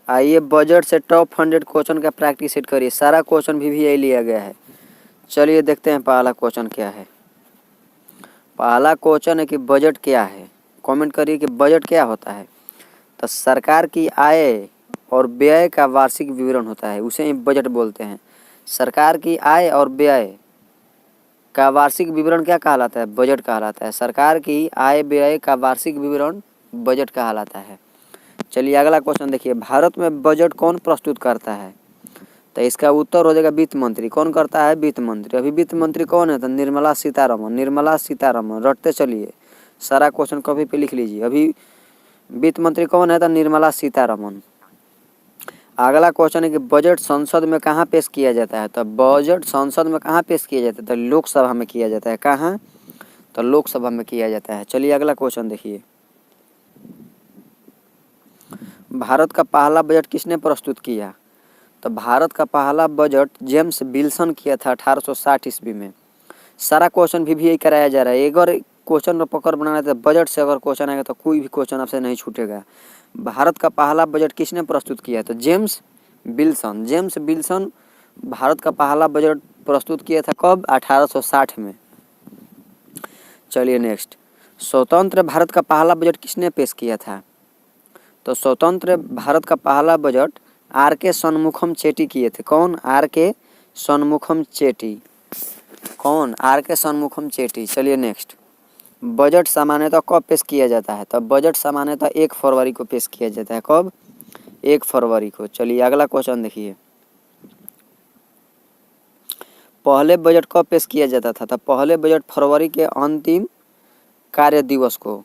आइए बजट से top 100 question का प्रैक्टिस सेट करिए। सारा क्वेश्चन भी यही लिया गया है। चलिए देखते हैं पहला क्वेश्चन क्या है। पहला क्वेश्चन है कि बजट क्या है। कमेंट करिए कि बजट क्या होता है। तो सरकार की आय और व्यय का वार्षिक विवरण होता है, उसे ही बजट बोलते हैं। सरकार की आय और व्यय का वार्षिक विवरण क्या कहलाता है? बजट कहलाता है। सरकार की आय व्यय का वार्षिक विवरण बजट कहलाता है। चलिए अगला क्वेश्चन देखिए। भारत में बजट कौन प्रस्तुत करता है? तो इसका उत्तर हो जाएगा वित्त मंत्री। कौन करता है? वित्त मंत्री। अभी वित्त मंत्री कौन है? तो निर्मला सीतारमन। निर्मला सीतारमन रटते चलिए, सारा क्वेश्चन कॉपी पे लिख लीजिए। अभी वित्त मंत्री कौन है? तो निर्मला सीतारमन। अगला क्वेश्चन है कि बजट संसद में कहाँ पेश किया जाता है? तो बजट संसद में कहाँ पेश किया जाता है? तो लोकसभा में किया जाता है। कहाँ? तो लोकसभा में किया जाता है। चलिए अगला क्वेश्चन देखिए। भारत का पहला बजट किसने प्रस्तुत किया? तो भारत का पहला बजट जेम्स विल्सन किया था 1860 ईस्वी में। सारा क्वेश्चन भी यही कराया जा रहा है। अगर क्वेश्चन पकड़ बनाना है तो बजट से अगर क्वेश्चन आएगा तो कोई भी क्वेश्चन आपसे नहीं छूटेगा। भारत का पहला बजट किसने प्रस्तुत किया? तो James Wilson. James Wilson Bharat का पहला बजट प्रस्तुत किया था कब? 1860 में। चलिए नेक्स्ट। स्वतंत्र भारत का पहला बजट किसने पेश किया था? तो स्वतंत्र भारत का पहला बजट आर.के. शनमुखम चेट्टी किए थे। कौन? आर.के. शनमुखम चेट्टी। कौन? आर.के. शनमुखम चेट्टी। चलिए नेक्स्ट। बजट सामान्यतः कब पेश किया जाता है? तो बजट सामान्यतः 1 फरवरी को पेश किया जाता है। कब? 1 फरवरी को। चलिए अगला क्वेश्चन देखिए। पहले बजट कब पेश किया जाता था? तो पहले बजट फरवरी के अंतिम कार्य दिवस को,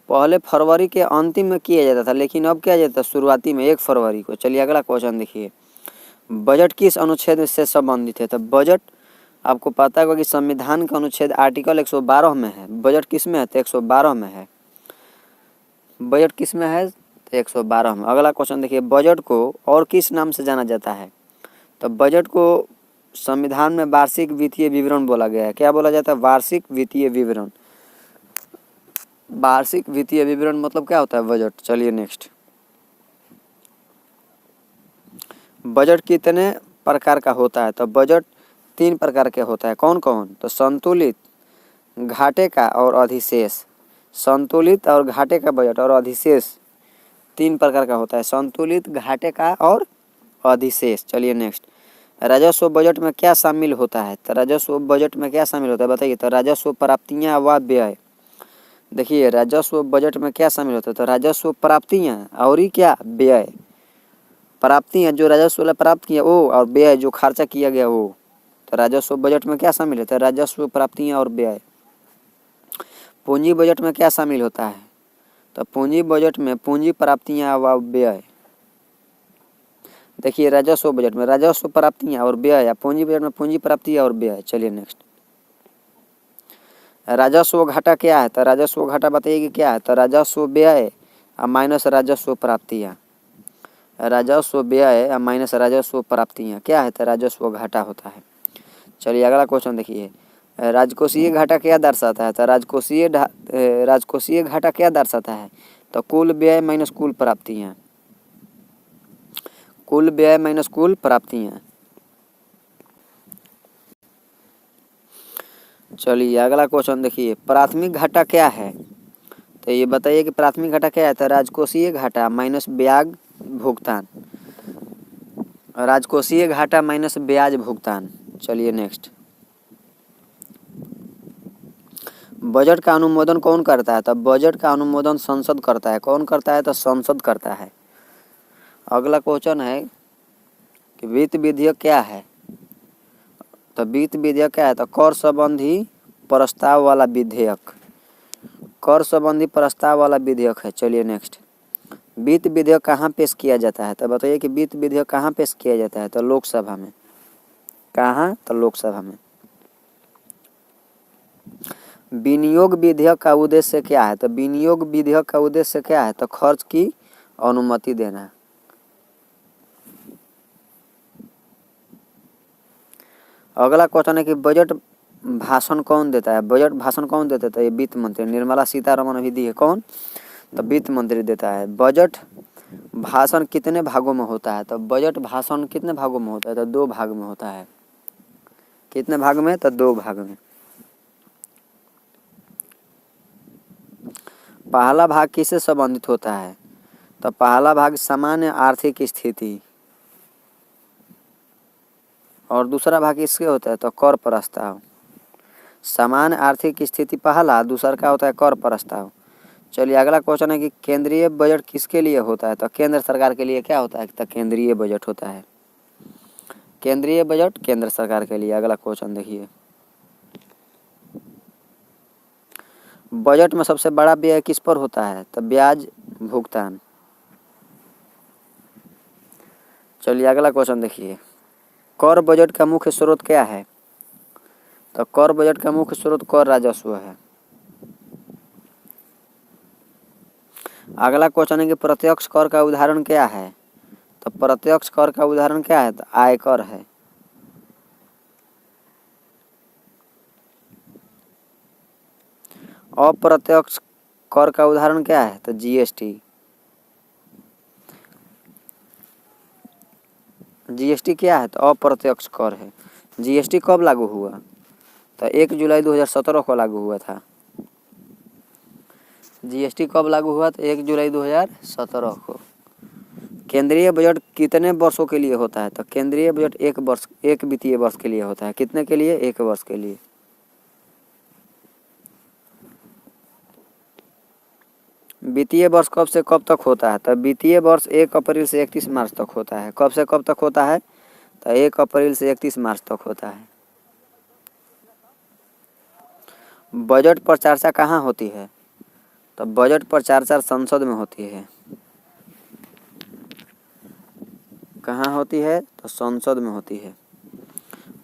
पहले फरवरी के अंतिम में किया जाता था, लेकिन अब क्या जाता है? शुरुआती में 1 फरवरी को। चलिए अगला क्वेश्चन देखिए। बजट किस अनुच्छेद से संबंधित है? तो बजट आपको पता होगा कि संविधान का अनुच्छेद आर्टिकल 112 में है। बजट किस में है? तो 112 में है। बजट किस में है? तो 112 में। अगला क्वेश्चन देखिए। बजट को और किस नाम से जाना जाता है? तो बजट को संविधान में वार्षिक वित्तीय विवरण बोला गया है। क्या बोला जाता है? वार्षिक वित्तीय विवरण। वार्षिक वित्तीय विवरण मतलब क्या होता है? बजट। चलिए नेक्स्ट। बजट कितने प्रकार का होता है? तो बजट 3 प्रकार के होता है। कौन कौन? तो संतुलित, घाटे का और अधिशेष। संतुलित और घाटे का बजट और अधिशेष 3 प्रकार का होता है। संतुलित, घाटे का और अधिशेष। चलिए नेक्स्ट। राजस्व बजट में क्या शामिल होता है? तो राजस्व बजट में क्या शामिल होता है बताइए। तो राजस्व प्राप्तियां व व्यय। देखिए राजस्व बजट में क्या शामिल होता है? तो राजस्व प्राप्तियां और ही क्या? व्यय। प्राप्तियां जो राजस्व प्राप्त किया वो, और व्यय जो खर्चा किया गया वो। तो राजस्व बजट में क्या शामिल होता है? राजस्व प्राप्तियां और व्यय। पूंजी बजट में क्या शामिल होता है? तो पूंजी बजट में पूंजी प्राप्तियां व व्यय। देखिए राजस्व बजट में राजस्व प्राप्तियां और व्यय, या पूंजी बजट में पूंजी प्राप्तियां और व्यय। चलिए नेक्स्ट। राजस्व घाटा क्या है? तो राजस्व घाटा बताइए कि क्या है? तो राजस्व व्यय माइनस राजस्व प्राप्तियां। राजस्व व्यय माइनस राजस्व प्राप्तियां क्या है? तो राजस्व घाटा होता है। चलिए अगला क्वेश्चन देखिए। राजकोषीय घाटा क्या दर्शाता है? तो राजकोषीय घाटा क्या दर्शाता है? तो कुल व्यय माइनस कुल प्राप्तियां। कुल व्यय माइनस कुल प्राप्तियां। चलिए अगला क्वेश्चन देखिए। प्राथमिक घाटा क्या है? तो ये बताइए कि प्राथमिक घाटा क्या है? तो राजकोषीय घाटा माइनस ब्याज भुगतान। राजकोषीय घाटा माइनस ब्याज भुगतान। चलिए नेक्स्ट। बजट का अनुमोदन कौन करता है? तो बजट का अनुमोदन संसद करता है। कौन करता है? तो संसद करता है। अगला क्वेश्चन है कि वित्त विधेयक क्या है? तो वित्त विधेयक क्या है? तो कर संबंधी प्रस्ताव वाला विधेयक। कर संबंधी प्रस्ताव वाला विधेयक है। चलिए नेक्स्ट। वित्त विधेयक कहाँ पेश किया जाता है? तो बताइए कि वित्त विधेयक कहाँ पेश किया जाता है? तो लोकसभा में। कहाँ? तो लोकसभा में। विनियोग विधेयक का उद्देश्य क्या है? तो विनियोग विधेयक का उद्देश्य क्या है? तो खर्च की अनुमति देना। अगला क्वेश्चन है कि बजट भाषण कौन देता है? बजट भाषण कौन देता है? तो ये वित्त मंत्री निर्मला सीतारमन अभी दी है। कौन? तो वित्त मंत्री देता है। बजट भाषण कितने भागों में होता है? तो बजट भाषण कितने भागों में होता है? तो 2 भाग में होता है। कितने भाग में? तो 2 भाग में। पहला भाग किससे संबंधित होता है? तो पहला भाग सामान्य आर्थिक स्थिति, और दूसरा भाग किसके होता है? तो कर प्रस्ताव। सामान्य आर्थिक स्थिति पहला, दूसरा का होता है कर प्रस्ताव। चलिए अगला क्वेश्चन है कि केंद्रीय बजट किसके लिए होता है? तो केंद्र सरकार के लिए क्या होता है? तो केंद्रीय बजट होता है। केंद्रीय बजट केंद्र सरकार के लिए। अगला क्वेश्चन देखिए, बजट में सबसे बड़ा व्यय किस पर होता है? तो ब्याज भुगतान। चलिए अगला क्वेश्चन देखिए, कर बजट का मुख्य स्रोत क्या है? तो कर बजट का मुख्य स्रोत कर राजस्व है। अगला क्वेश्चन है कि प्रत्यक्ष कर का उदाहरण क्या है? तो प्रत्यक्ष कर का उदाहरण क्या है? तो आयकर है। अप्रत्यक्ष कर का उदाहरण क्या है? तो जीएसटी। जीएसटी क्या है? तो अप्रत्यक्ष कर है। जीएसटी कब लागू हुआ? तो 1 जुलाई 2017 को लागू हुआ था। जीएसटी कब लागू हुआ? तो 1 जुलाई 2017 को। केंद्रीय बजट कितने वर्षों के लिए होता है? तो केंद्रीय बजट 1 वित्तीय वर्ष के लिए होता है। कितने के लिए? 1 वर्ष के लिए। वित्तीय वर्ष कब से कब तक होता है? तो वित्तीय वर्ष 1 अप्रैल से 31 मार्च तक होता है। कब से कब तक होता है? तो 1 अप्रैल से 31 मार्च तक होता है। बजट पर चर्चा कहाँ होती है? तो बजट पर चर्चा संसद में होती है। कहाँ होती है? तो संसद में होती है।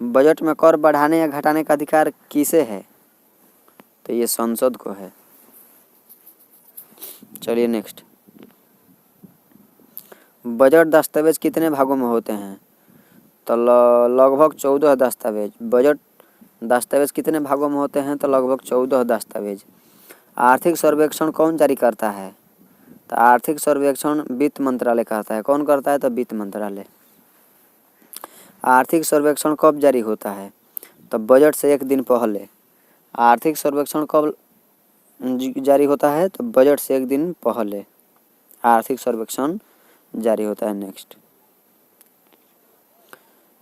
बजट में कर बढ़ाने या घटाने का अधिकार किसे है? तो ये संसद को है। चलिए नेक्स्ट, बजट दस्तावेज कितने भागों में होते हैं? तो लगभग 14 दस्तावेज। बजट दस्तावेज कितने भागों में होते हैं? तो लगभग 14 दस्तावेज। आर्थिक सर्वेक्षण कौन जारी करता है? तो आर्थिक सर्वेक्षण वित्त मंत्रालय करता है। कौन करता है? तो वित्त मंत्रालय। आर्थिक सर्वेक्षण कब जारी होता है? तो बजट से 1 दिन पहले। आर्थिक सर्वेक्षण कब जारी होता है? तो बजट से 1 दिन पहले आर्थिक सर्वेक्षण जारी होता है। नेक्स्ट,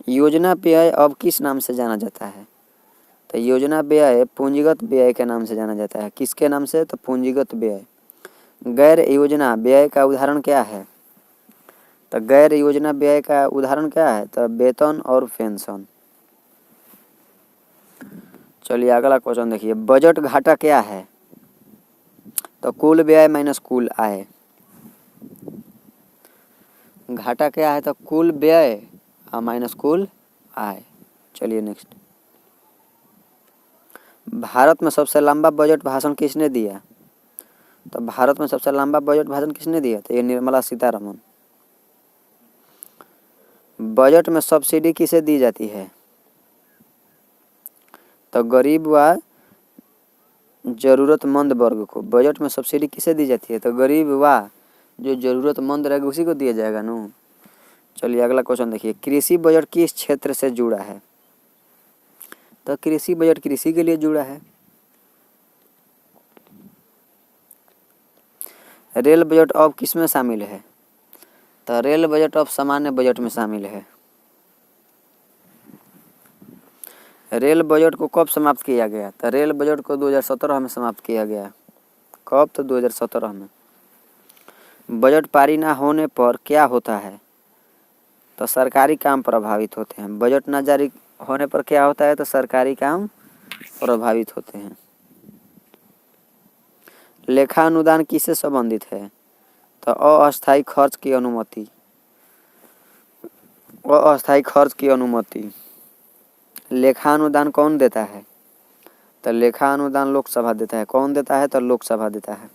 योजना व्यय अब किस नाम से जाना जाता है? तो योजना व्यय पूंजीगत व्यय के नाम से जाना जाता है। किसके नाम से? तो पूंजीगत व्यय। गैर योजना व्यय का उदाहरण क्या है? तो गैर योजना व्यय का उदाहरण क्या है? तो वेतन और पेंशन। चलिए अगला क्वेश्चन देखिए, बजट घाटा क्या है? तो कुल व्यय माइनस कुल आय। घाटा क्या है? तो कुल व्यय माइनस कुल आय। चलिए नेक्स्ट, भारत में सबसे लंबा बजट भाषण किसने दिया? तो भारत में सबसे लंबा बजट भाषण किसने दिया? तो ये निर्मला सीतारमन। बजट में सब्सिडी किसे दी जाती है? तो गरीब व जरूरतमंद वर्ग को। बजट में सब्सिडी किसे दी जाती है? तो गरीब व जो जरूरतमंद रहेगा उसी को दिया जाएगा ना। चलिए अगला क्वेश्चन देखिए, कृषि बजट किस क्षेत्र से जुड़ा है? तो कृषि बजट कृषि के लिए जुड़ा है। रेल बजट अब किस में शामिल है? तो रेल बजट अब सामान्य बजट में शामिल है। रेल बजट को कब समाप्त किया गया? तो रेल बजट को 2017 में समाप्त किया गया। कब? तो 2017 में। बजट पारी ना होने पर क्या होता है? तो सरकारी काम प्रभावित होते हैं। बजट ना जारी होने पर क्या होता है? तो सरकारी काम प्रभावित होते हैं। लेखा अनुदान किससे संबंधित है? तो अस्थायी खर्च की अनुमति। अस्थायी खर्च की अनुमति। लेखा अनुदान कौन देता है? तो लेखा अनुदान लोकसभा देता है। कौन देता है? तो लोकसभा देता है।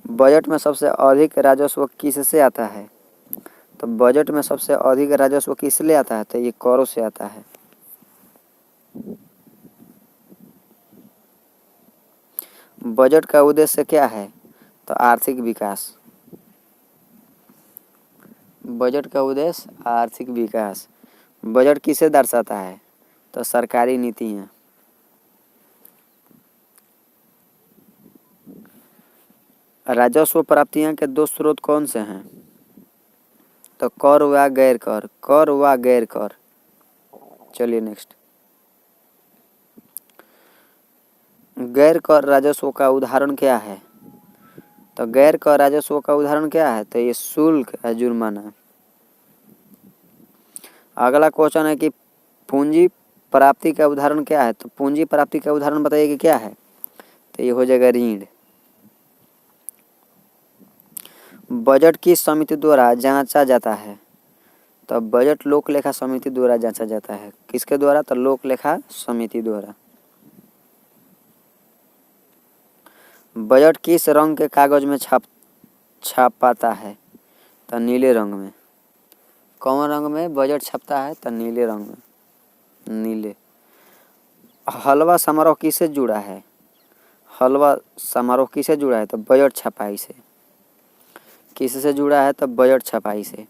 बजट में सबसे अधिक राजस्व किससे आता है? तो बजट में सबसे अधिक राजस्व किससे आता है? तो ये करों से आता है। बजट का उद्देश्य क्या है? तो आर्थिक विकास। बजट का उद्देश्य आर्थिक विकास। बजट किसे दर्शाता है? तो सरकारी नीतियाँ। राजस्व प्राप्तियां के दो स्रोत कौन से हैं? तो कर व गैर कर, कर व गैर कर। चलिए नेक्स्ट। गैर कर राजस्व का उदाहरण क्या है? तो गैर कर राजस्व का उदाहरण क्या है? तो ये शुल्क है, जुर्माना। अगला क्वेश्चन है कि पूंजी प्राप्ति का उदाहरण क्या है? तो पूंजी प्राप्ति का उदाहरण बताइए कि क्या है? तो ये हो जाएगा ऋण। बजट किस समिति द्वारा जांचा जाता है? तो बजट लोक लेखा समिति द्वारा जांचा जाता है। किसके द्वारा? तो लोक लेखा समिति द्वारा। बजट किस रंग के कागज में छापाता है? तो नीले रंग में। कौन रंग में बजट छपता है? तो नीले रंग में, नीले। हलवा समारोह किससे जुड़ा है? हलवा समारोह किससे जुड़ा है? तो बजट छपाई से। किससे जुड़ा है? तो बजट छपाई से।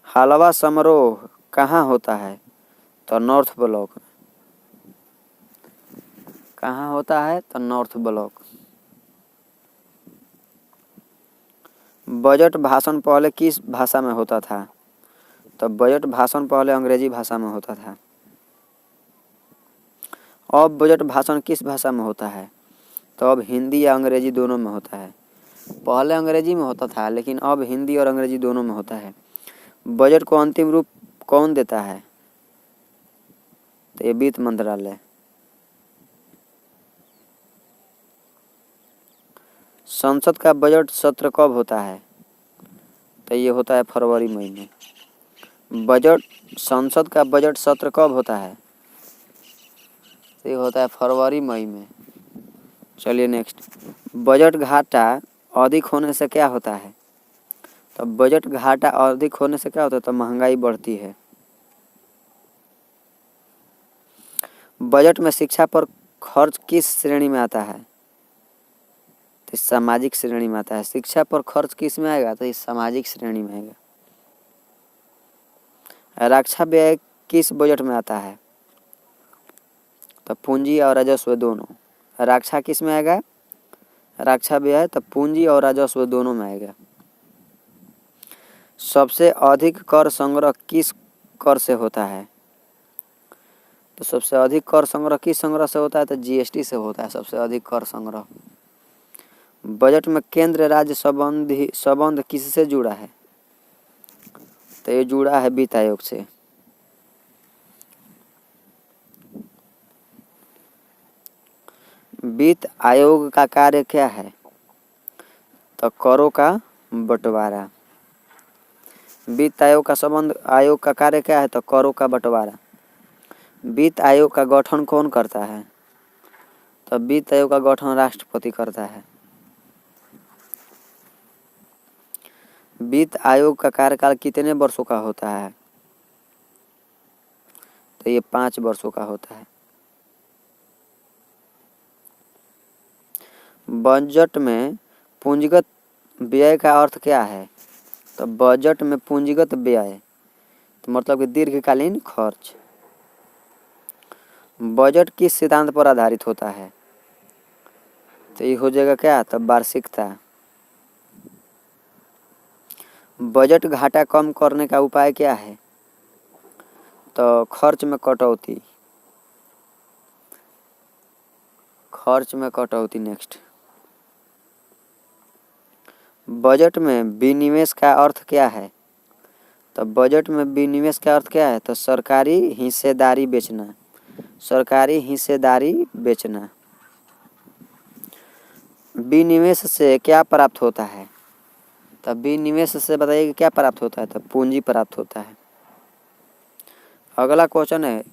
हलवा समारोह कहाँ होता है? तो नॉर्थ ब्लॉक में। कहाँ होता है? तो नॉर्थ ब्लॉक। बजट भाषण पहले किस भाषा में होता था? तो बजट भाषण पहले अंग्रेजी भाषा में होता था। अब बजट भाषण किस भाषा में होता है? तो अब हिंदी या अंग्रेजी दोनों में होता है। पहले अंग्रेजी में होता था, लेकिन अब हिंदी और अंग्रेजी दोनों में होता है। बजट को अंतिम रूप कौन देता है? तो ये वित्त मंत्रालय। संसद का बजट सत्र कब होता है? तो ये होता है फरवरी मई में। संसद का बजट सत्र कब होता है? तो ये होता है फरवरी मई में। चलिए नेक्स्ट। बजट घाटा अधिक होने से क्या होता है? तो बजट घाटा अधिक होने से क्या होता है? तो महंगाई बढ़ती है। बजट में शिक्षा पर खर्च किस श्रेणी में आता है? तो सामाजिक श्रेणी में आता है। शिक्षा पर खर्च किस में आएगा? तो इस सामाजिक श्रेणी में आएगा। रक्षा व्यय किस बजट में आता है? तो पूंजी और राजस्व दोनों। रक्षा किस में आएगा? रक्षा व्यय तो पूंजी और राजस्व दोनों में आएगा। सबसे अधिक कर संग्रह किस कर से होता है? तो सबसे अधिक कर संग्रह किस संग्रह से होता है? तो जीएसटी से होता है सबसे अधिक कर संग्रह। बजट में केंद्र राज्य संबंध किससे जुड़ा है? तो ये जुड़ा है वित्त आयोग से। वित्त आयोग का कार्य क्या है? तो करों का बंटवारा। वित्त आयोग का कार्य क्या है? तो करों का बंटवारा। वित्त आयोग का गठन कौन करता है? तो वित्त आयोग का गठन राष्ट्रपति करता है। वित्त आयोग का कार्यकाल कितने वर्षों का होता है? तो ये 5 वर्षों का होता है। बजट में पूंजीगत व्यय का अर्थ क्या है? तो बजट में पूंजीगत व्यय तो मतलब कि दीर्घकालीन खर्च। बजट किस सिद्धांत पर आधारित होता है? तो ये हो जाएगा क्या? तो वार्षिकता। बजट घाटा कम करने का उपाय क्या है? तो खर्च में कटौती। खर्च में कटौती। नेक्स्ट। बजट में विनिवेश का अर्थ क्या है? तो बजट में विनिवेश का अर्थ क्या है? तो सरकारी हिस्सेदारी बेचना। सरकारी हिस्सेदारी बेचना। विनिवेश से क्या प्राप्त होता है? तो विनिवेश से बताइए कि क्या प्राप्त होता है? तो पूंजी प्राप्त होता है। अगला क्वेश्चन है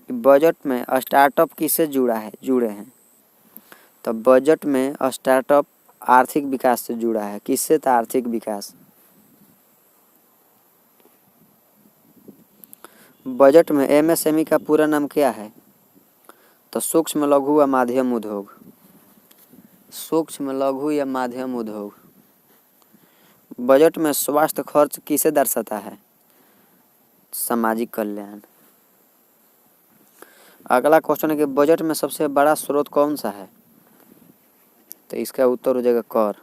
बजट में स्टार्टअप किससे जुड़े हैं? तो बजट में स्टार्टअप आर्थिक विकास से जुड़ा है। किससे? तो आर्थिक विकास। बजट में एमएसएमई का पूरा नाम क्या है? तो सूक्ष्म लघु व मध्यम उद्योग। सूक्ष्म लघु या मध्यम उद्योग। बजट में स्वास्थ्य खर्च किसे दर्शाता है? सामाजिक कल्याण। अगला क्वेश्चन है कि बजट में सबसे बड़ा स्रोत कौन सा है? तो इसका उत्तर हो जाएगा कर।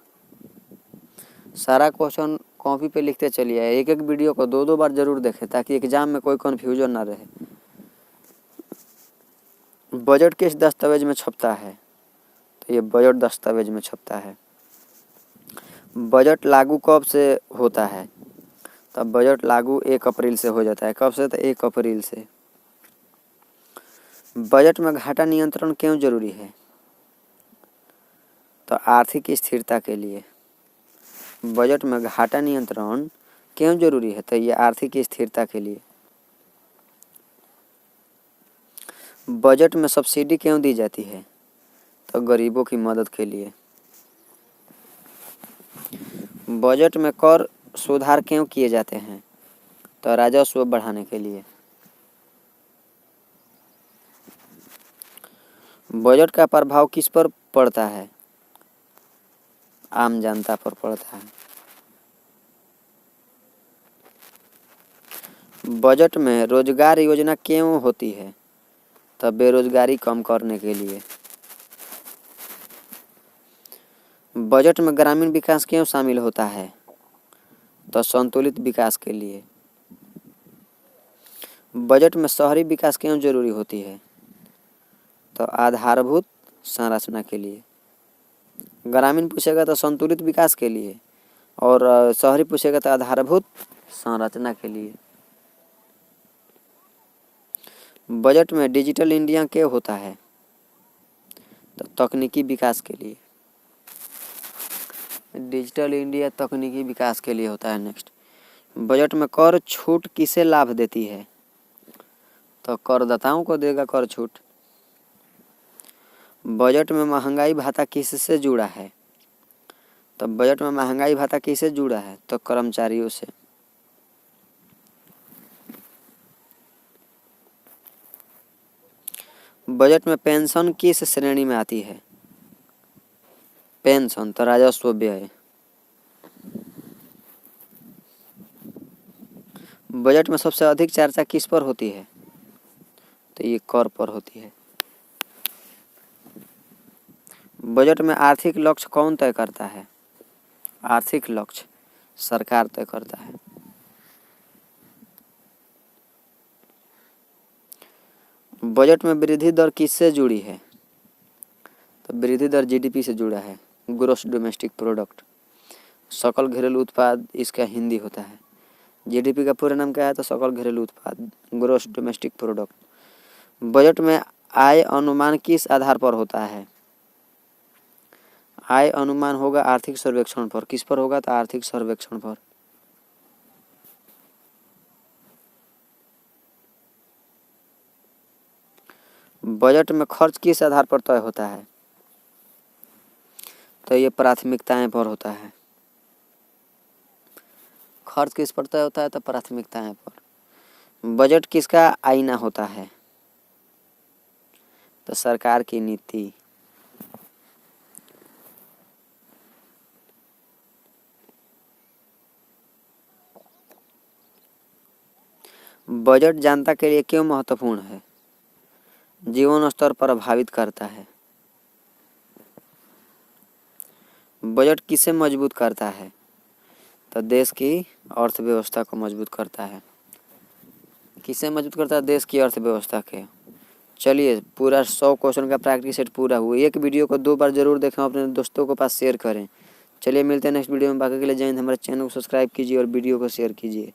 सारा क्वेश्चन कॉपी पे लिखते चलिए, एक एक वीडियो को दो दो बार जरूर देखें ताकि एग्जाम में कोई कन्फ्यूजन ना रहे। बजट किस दस्तावेज में छपता है? तो ये बजट दस्तावेज में छपता है। बजट लागू कब से होता है? तब बजट लागू 1 अप्रैल से हो जाता है। कब से? तो 1 अप्रैल से। बजट में घाटा नियंत्रण क्यों जरूरी है? तो आर्थिक स्थिरता के लिए। बजट में घाटा नियंत्रण क्यों जरूरी है? तो ये आर्थिक स्थिरता के लिए। बजट में सब्सिडी क्यों दी जाती है? तो गरीबों की मदद के लिए। बजट में कर सुधार क्यों किए जाते हैं? तो राजस्व बढ़ाने के लिए। बजट का प्रभाव किस पर पड़ता है? आम जनता पर पड़ता है। बजट में रोजगार योजना क्यों होती है? तो बेरोजगारी कम करने के लिए। बजट में ग्रामीण विकास क्यों शामिल होता है? तो संतुलित विकास के लिए। बजट में शहरी विकास क्यों जरूरी होती है? तो आधारभूत संरचना के लिए। ग्रामीण पूछेगा तो संतुलित विकास के लिए, और शहरी पूछेगा तो आधारभूत संरचना के लिए। बजट में डिजिटल इंडिया क्यों होता है? तो तकनीकी विकास के लिए। डिजिटल इंडिया तकनीकी विकास के लिए होता है। नेक्स्ट, बजट में कर छूट किसे लाभ देती है? तो करदाताओं को देगा कर छूट। बजट में महंगाई भत्ता किससे जुड़ा है? तो बजट में महंगाई भत्ता किससे जुड़ा है? तो कर्मचारियों से। बजट में पेंशन किस श्रेणी में आती है? पेंशन तो राजस्व व्यय। बजट में सबसे अधिक चर्चा किस पर होती है? तो ये कर पर होती है। बजट में आर्थिक लक्ष्य कौन तय करता है? आर्थिक लक्ष्य सरकार तय करता है। बजट में वृद्धि दर किससे जुड़ी है? तो वृद्धि दर जीडीपी से जुड़ा है, ग्रोस डोमेस्टिक प्रोडक्ट। सकल घरेलू उत्पाद इसका हिंदी होता है। जीडीपी का पूरा नाम क्या है? तो सकल घरेलू उत्पाद, ग्रोस डोमेस्टिक प्रोडक्ट। बजट में आय अनुमान किस आधार पर होता है? आय अनुमान होगा आर्थिक सर्वेक्षण पर। किस पर होगा? तो आर्थिक सर्वेक्षण पर। बजट में खर्च किस आधार पर तय होता है? तो ये प्राथमिकताएं पर होता है। खर्च किस पर तय होता है? तो प्राथमिकताएं पर। बजट किसका आईना होता है? तो सरकार की नीति। बजट जनता के लिए क्यों महत्वपूर्ण है? जीवन स्तर प्रभावित करता है। बजट किसे मजबूत करता है? तो देश की अर्थव्यवस्था को मजबूत करता है। किसे मजबूत करता है? देश की अर्थव्यवस्था के। चलिए, पूरा 100 क्वेश्चन का प्रैक्टिस सेट पूरा हुआ। एक वीडियो को 2 बार जरूर देखें, अपने दोस्तों के पास शेयर करें। चलिए मिलते हैं नेक्स्ट वीडियो में। बाकी के लिए जय हिंद। हमारे चैनल को सब्सक्राइब कीजिए और वीडियो को शेयर कीजिए।